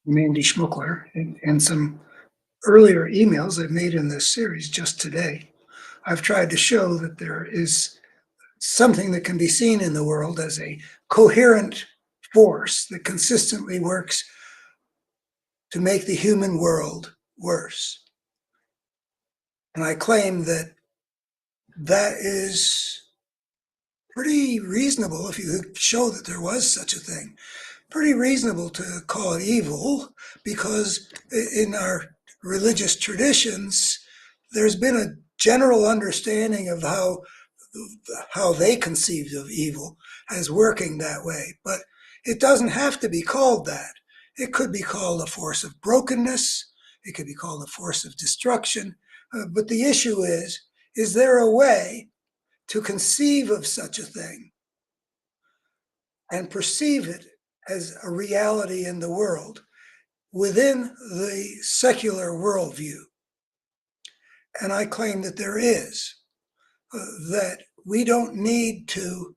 Mandy Schmuckler, and some earlier emails I've made in this series just today. I've tried to show that there is something that can be seen in the world as a coherent force that consistently works to make the human world worse. And I claim that that is pretty reasonable if you show that there was such a thing. Pretty reasonable to call it evil because in our religious traditions, there's been a general understanding of how they conceived of evil as working that way. But it doesn't have to be called that. It could be called a force of brokenness. It could be called a force of destruction. But the issue is there a way to conceive of such a thing and perceive it as a reality in the world within the secular worldview? And I claim that there is, that we don't need to.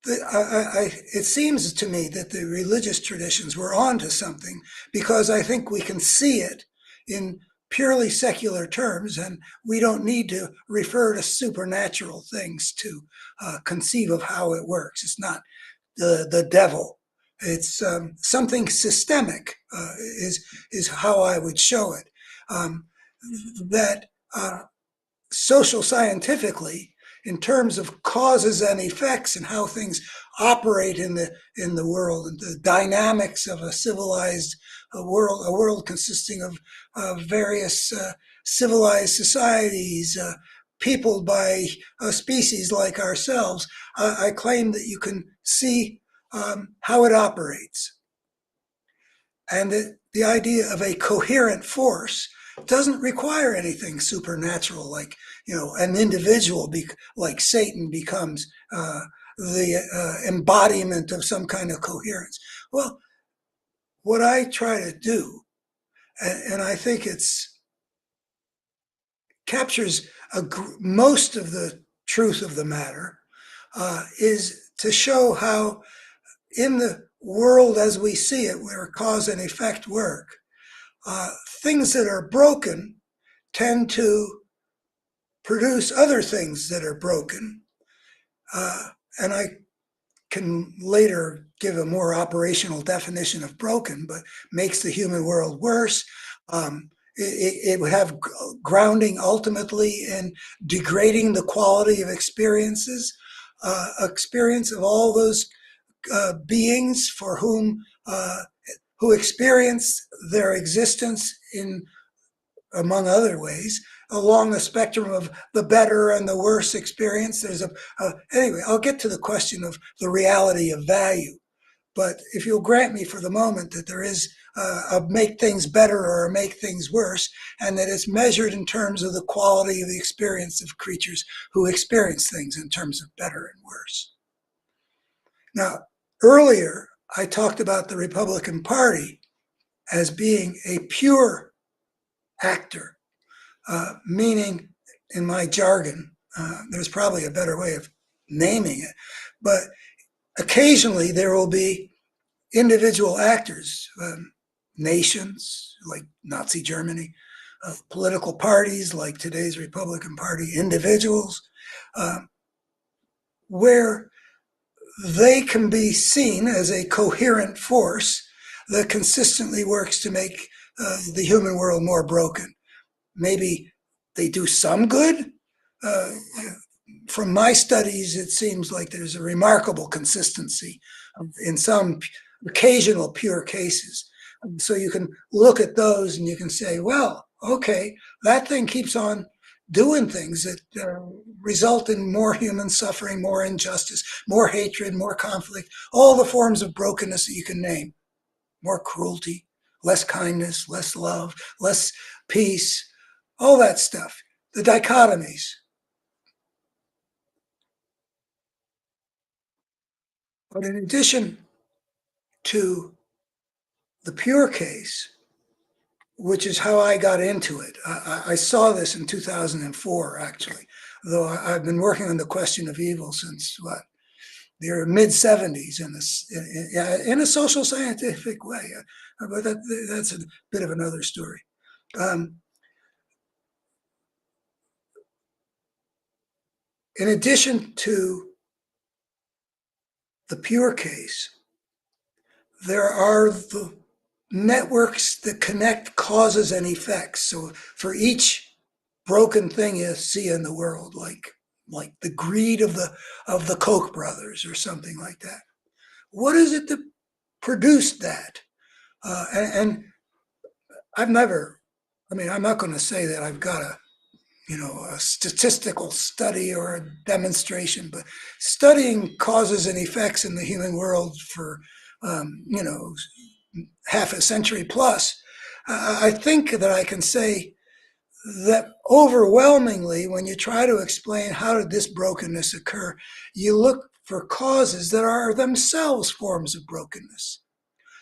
It seems to me that the religious traditions were onto something because I think we can see it in purely secular terms, and we don't need to refer to supernatural things to conceive of how it works. It's not the devil. It's something systemic is how I would show it. That social scientifically, in terms of causes and effects and how things operate in the world and the dynamics of a civilized a world consisting of various civilized societies, peopled by a species like ourselves, I claim that you can see how it operates. And the idea of a coherent force doesn't require anything supernatural, like an individual, like Satan becomes the embodiment of some kind of coherence. Well, what I try to do, and I think it's captures most of the truth of the matter, is to show how in the world as we see it, where cause and effect work, things that are broken tend to produce other things that are broken. And I can later give a more operational definition of broken, but makes the human world worse. It would have grounding ultimately in degrading the quality of experiences, experience of all those beings for who experienced their existence in, among other ways, along the spectrum of the better and the worse experience. Anyway, I'll get to the question of the reality of value. But if you'll grant me for the moment that there is a make things better or a make things worse, and that it's measured in terms of the quality of the experience of creatures who experience things in terms of better and worse. Now, earlier, I talked about the Republican Party as being a pure actor, meaning, in my jargon, there's probably a better way of naming it, but occasionally there will be individual actors, nations like Nazi Germany, political parties like today's Republican Party, individuals, where they can be seen as a coherent force that consistently works to make the human world more broken. Maybe they do some good. From my studies, it seems like there's a remarkable consistency in some occasional pure cases. So you can look at those and you can say, well, okay, that thing keeps on doing things that result in more human suffering, more injustice, more hatred, more conflict, all the forms of brokenness that you can name, more cruelty, less kindness, less love, less peace, all that stuff, the dichotomies. But in addition to the pure case, which is how I got into it, I saw this in 2004, actually, though I've been working on the question of evil since, their mid-70s in a social scientific way. But that's a bit of another story. In addition to the pure case, there are the networks that connect causes and effects. So for each broken thing you see in the world, like the greed of the Koch brothers or something like that, what is it that produced that? And I've never, I'm not going to say that I've got a statistical study or a demonstration, but studying causes and effects in the human world for, half a century plus, I think that I can say that overwhelmingly, when you try to explain how did this brokenness occur, you look for causes that are themselves forms of brokenness.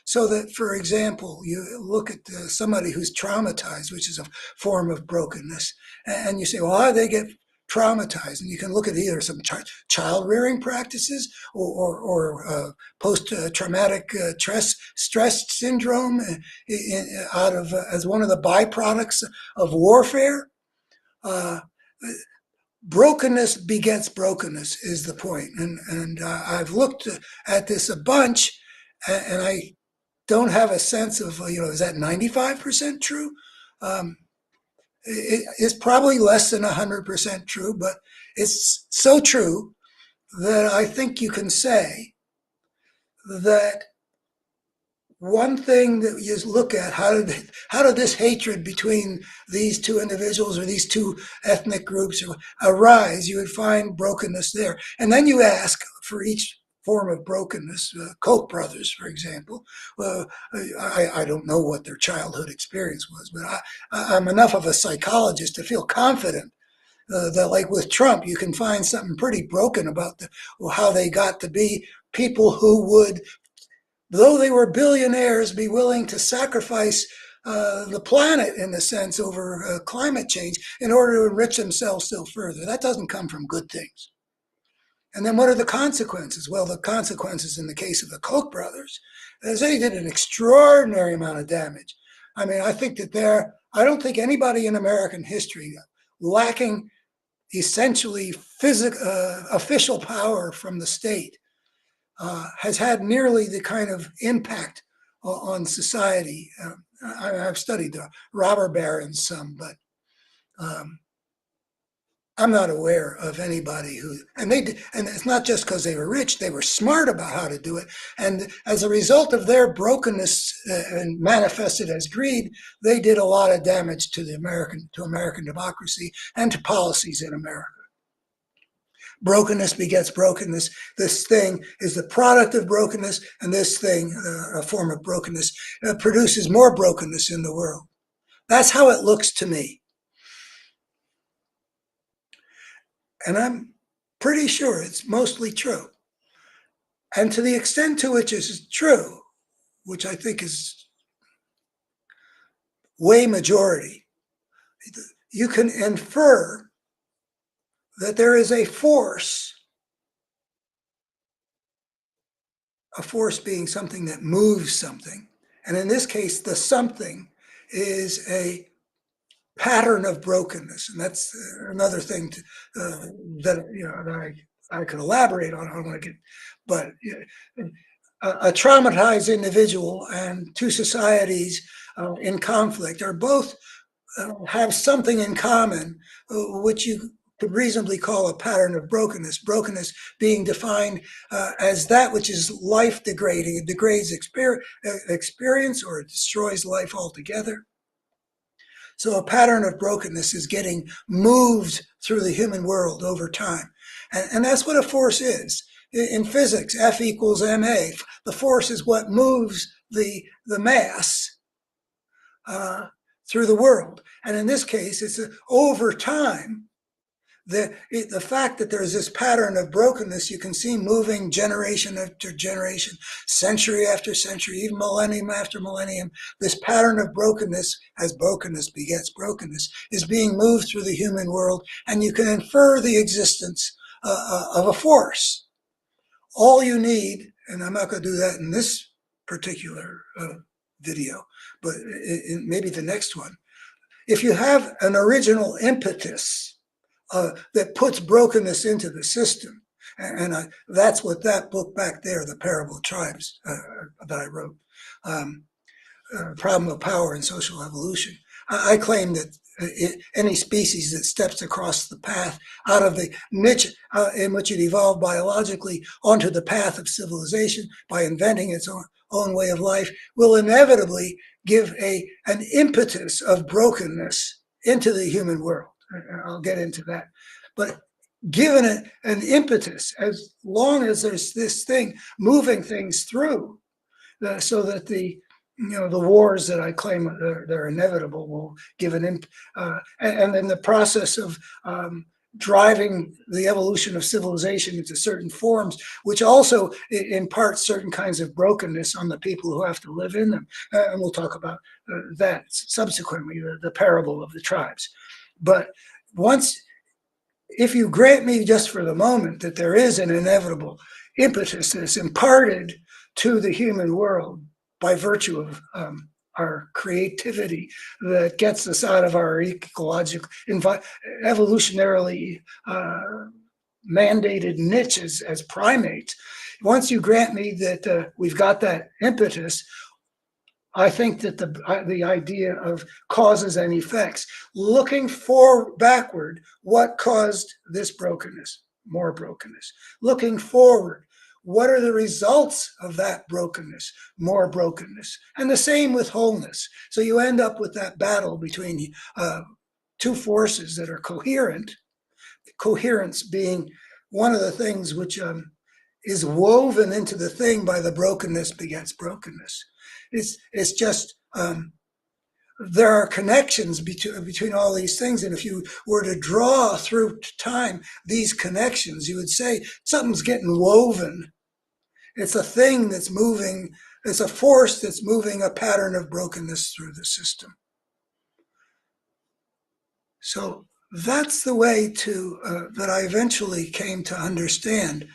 So that, for example, you look at somebody who's traumatized, which is a form of brokenness, and you say, well, how did they get traumatized? And you can look at either some child rearing practices or post-traumatic stress syndrome out of as one of the byproducts of warfare. Brokenness begets brokenness is the point. And I've looked at this a bunch, and I don't have a sense of, is that 95% true? It's probably less than 100% true, but it's so true that I think you can say that one thing that you look at, how did this hatred between these two individuals or these two ethnic groups arise? You would find brokenness there. And then you ask for each form of brokenness, Koch brothers, for example. I don't know what their childhood experience was, but I'm enough of a psychologist to feel confident that, like with Trump, you can find something pretty broken about how they got to be people who would, though they were billionaires, be willing to sacrifice the planet, in a sense, over climate change in order to enrich themselves still further. That doesn't come from good things. And then what are the consequences? Well, the consequences in the case of the Koch brothers is they did an extraordinary amount of damage. I don't think anybody in American history lacking essentially official power from the state has had nearly the kind of impact on society. I've studied the robber barons some, but I'm not aware of anybody and it's not just because they were rich, they were smart about how to do it. And as a result of their brokenness and manifested as greed, they did a lot of damage to American democracy and to policies in America. Brokenness begets brokenness. This thing is the product of brokenness, and this thing, a form of brokenness, produces more brokenness in the world. That's how it looks to me. And I'm pretty sure it's mostly true. And to the extent to which it's true, which I think is way majority, you can infer that there is a force being something that moves something. And in this case, the something is a pattern of brokenness. And that's another thing that I could elaborate on. I don't want to get, but a traumatized individual and two societies in conflict are both have something in common, which you could reasonably call a pattern of brokenness. Brokenness being defined as that which is life degrading. It degrades experience or it destroys life altogether. So a pattern of brokenness is getting moved through the human world over time. And that's what a force is. In physics, F equals ma. The force is what moves the mass through the world. And in this case, it's over time. The fact that there's this pattern of brokenness, you can see moving generation after generation, century after century, even millennium after millennium. This pattern of brokenness, as brokenness begets brokenness, is being moved through the human world, and you can infer the existence of a force. All you need, and I'm not going to do that in this particular video, but maybe the next one. If you have an original impetus that puts brokenness into the system, and that's what that book back there, The Parable of Tribes, that I wrote, Problem of Power and Social Evolution. I claim that any species that steps across the path out of the niche in which it evolved biologically onto the path of civilization by inventing its own way of life will inevitably give an impetus of brokenness into the human world. I'll get into that. But given an impetus, as long as there's this thing moving things through, so that the wars that I claim they're inevitable will give and then the process of driving the evolution of civilization into certain forms, which also imparts certain kinds of brokenness on the people who have to live in them. And we'll talk about that subsequently, the parable of the tribes. But if you grant me just for the moment that there is an inevitable impetus that's imparted to the human world by virtue of our creativity that gets us out of our ecological, evolutionarily mandated niches as primates. Once you grant me that we've got that impetus, I think that the idea of causes and effects, looking backward, what caused this brokenness, more brokenness, looking forward, what are the results of that brokenness? More brokenness. And the same with wholeness. So you end up with that battle between two forces that are coherent, coherence being one of the things which is woven into the thing by the brokenness begets brokenness. It's just, there are connections between all these things. And if you were to draw through time these connections, you would say something's getting woven. It's a thing that's moving. It's a force that's moving a pattern of brokenness through the system. So that's the way that I eventually came to understand.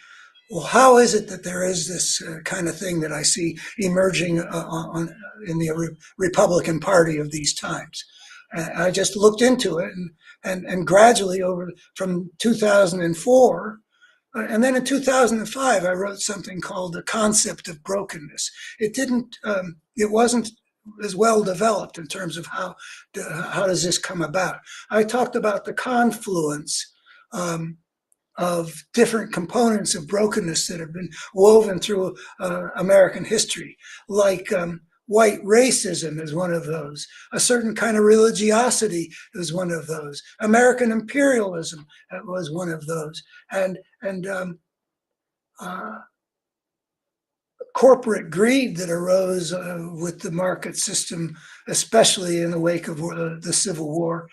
Well, how is it that there is this kind of thing that I see emerging in the Republican Party of these times? I just looked into it, and gradually from 2004, and then in 2005, I wrote something called The Concept of Brokenness. It wasn't as well developed in terms of how does this come about. I talked about the confluence of different components of brokenness that have been woven through American history, like white racism is one of those. A certain kind of religiosity is one of those. American imperialism was one of those. And corporate greed that arose with the market system, especially in the wake of the Civil War,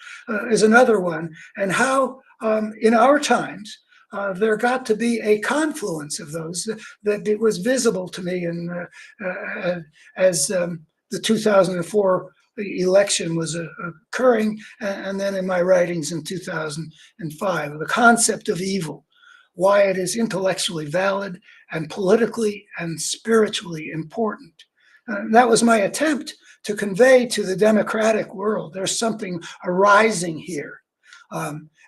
is another one. And how in our times, there got to be a confluence of those that it was visible to me as the 2004 election was occurring, and then in my writings in 2005, the concept of evil, why it is intellectually valid and politically and spiritually important. That was my attempt to convey to the democratic world, there's something arising here.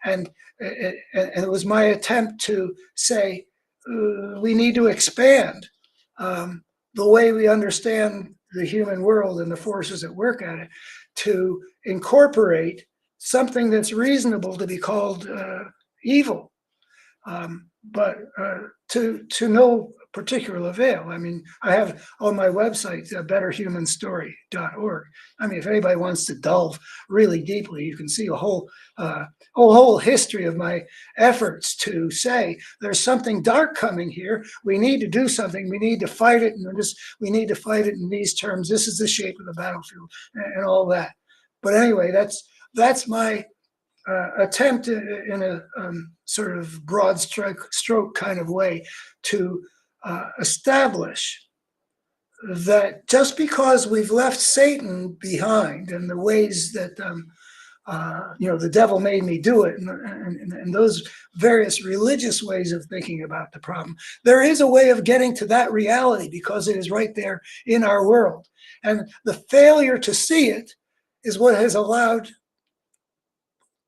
And it was my attempt to say, we need to expand the way we understand the human world and the forces that work at it to incorporate something that's reasonable to be called evil, but to no particular avail. I mean, I have on my website, betterhumanstory.org. I mean, if anybody wants to delve really deeply, you can see a whole history of my efforts to say there's something dark coming here. We need to do something. We need to fight it, and we need to fight it in these terms. This is the shape of the battlefield, and all that. But anyway, that's my attempt in a sort of broad stroke kind of way to establish that just because we've left Satan behind and the ways that the devil made me do it, and those various religious ways of thinking about the problem. There is a way of getting to that reality because it is right there in our world. And the failure to see it is what has allowed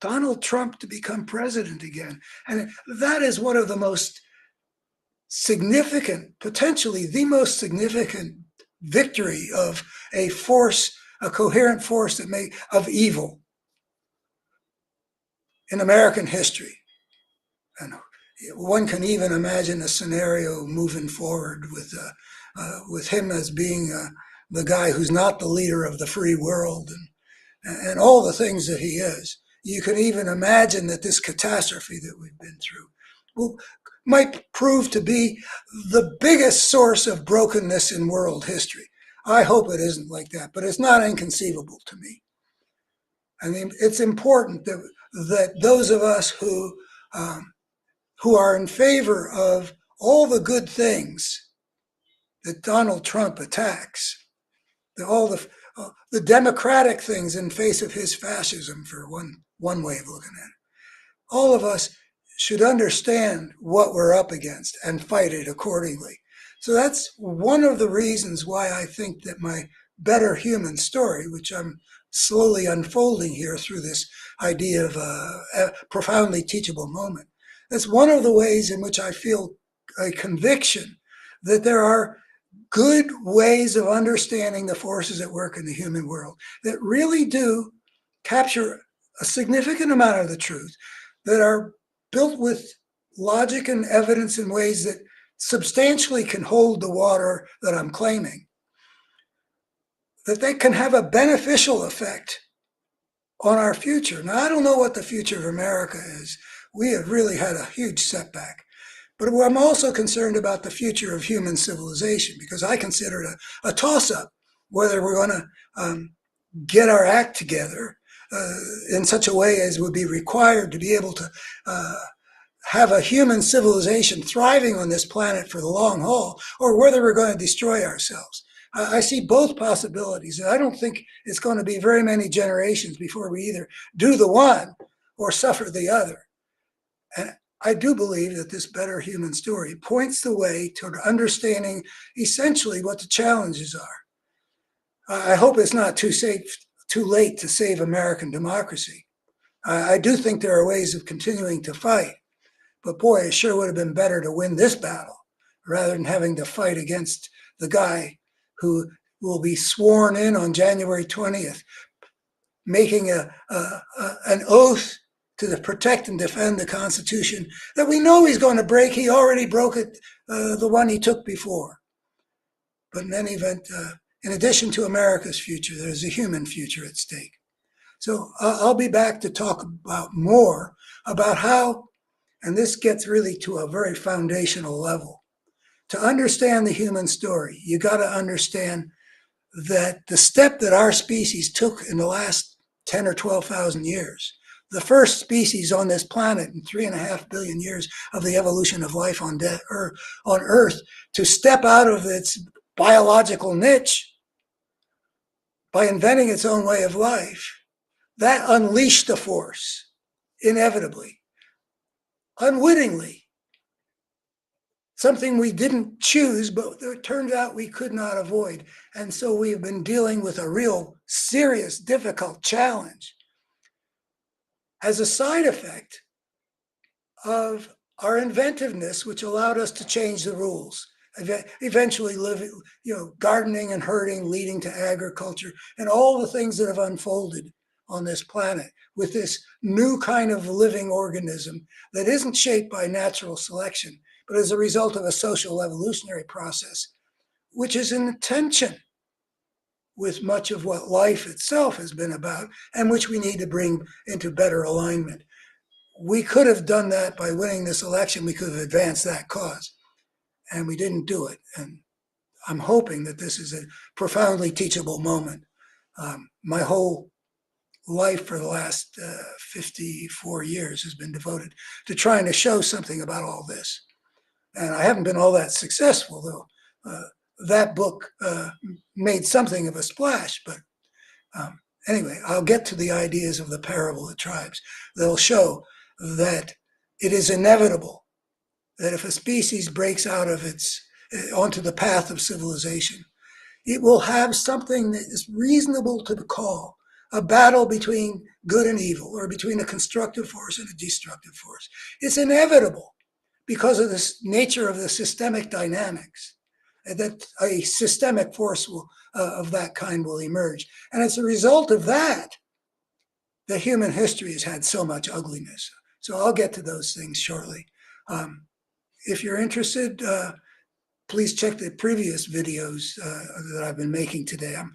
Donald Trump to become president again. And that is one of the most significant, potentially the most significant victory of a force, a coherent force of evil in American history. And one can even imagine a scenario moving forward with him as being the guy who's not the leader of the free world and all the things that he is. You can even imagine that this catastrophe that we've been through might prove to be the biggest source of brokenness in world history. I hope it isn't like that, but it's not inconceivable to me. I mean, it's important that those of us who are in favor of all the good things that Donald Trump attacks, all the democratic things in face of his fascism, for one way of looking at it, all of us should understand what we're up against and fight it accordingly. So that's one of the reasons why I think that my better human story, which I'm slowly unfolding here through this idea of a profoundly teachable moment, that's one of the ways in which I feel a conviction that there are good ways of understanding the forces at work in the human world that really do capture a significant amount of the truth, that are built with logic and evidence in ways that substantially can hold the water that I'm claiming, that they can have a beneficial effect on our future. Now, I don't know what the future of America is. We have really had a huge setback. But I'm also concerned about the future of human civilization because I consider it a toss-up whether we're going to get our act together in such a way as would be required to be able to have a human civilization thriving on this planet for the long haul, or whether we're going to destroy ourselves. I see both possibilities. I don't think it's going to be very many generations before we either do the one or suffer the other. And I do believe that this better human story points the way toward understanding essentially what the challenges are. I hope it's not too late to save American democracy. I do think there are ways of continuing to fight, but boy, it sure would have been better to win this battle rather than having to fight against the guy who will be sworn in on January 20th, making an oath to protect and defend the Constitution that we know he's going to break. He already broke it, the one he took before. But in any event, in addition to America's future, there's a human future at stake. So I'll be back to talk about more about how, and this gets really to a very foundational level. To understand the human story, you got to understand that the step that our species took in the last 10 or 12,000 years, the first species on this planet in 3.5 billion years of the evolution of life on Earth, to step out of its biological niche by inventing its own way of life, that unleashed a force, inevitably, unwittingly, something we didn't choose, but it turned out we could not avoid. And so we've been dealing with a real serious, difficult challenge as a side effect of our inventiveness, which allowed us to change the rules, eventually gardening and herding, leading to agriculture, and all the things that have unfolded on this planet with this new kind of living organism that isn't shaped by natural selection, but as a result of a social evolutionary process, which is in tension with much of what life itself has been about, and which we need to bring into better alignment. We could have done that by winning this election. We could have advanced that cause, and we didn't do it. And I'm hoping that this is a profoundly teachable moment. My whole life for the last 54 years has been devoted to trying to show something about all this. And I haven't been all that successful, though. That book made something of a splash, but Anyway, I'll get to the ideas of the parable of the tribes. They'll show that it is inevitable that if a species breaks out of onto the path of civilization, it will have something that is reasonable to call a battle between good and evil, or between a constructive force and a destructive force. It's inevitable because of the nature of the systemic dynamics, that a systemic force of that kind will emerge. And as a result of that, the human history has had so much ugliness. So I'll get to those things shortly. If you're interested, please check the previous videos that I've been making today. I'm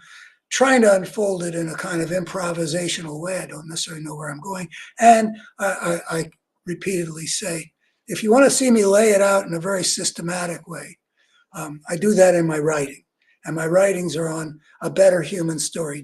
trying to unfold it in a kind of improvisational way. I don't necessarily know where I'm going. And I repeatedly say, if you want to see me lay it out in a very systematic way, I do that in my writing. And my writings are on a better human story.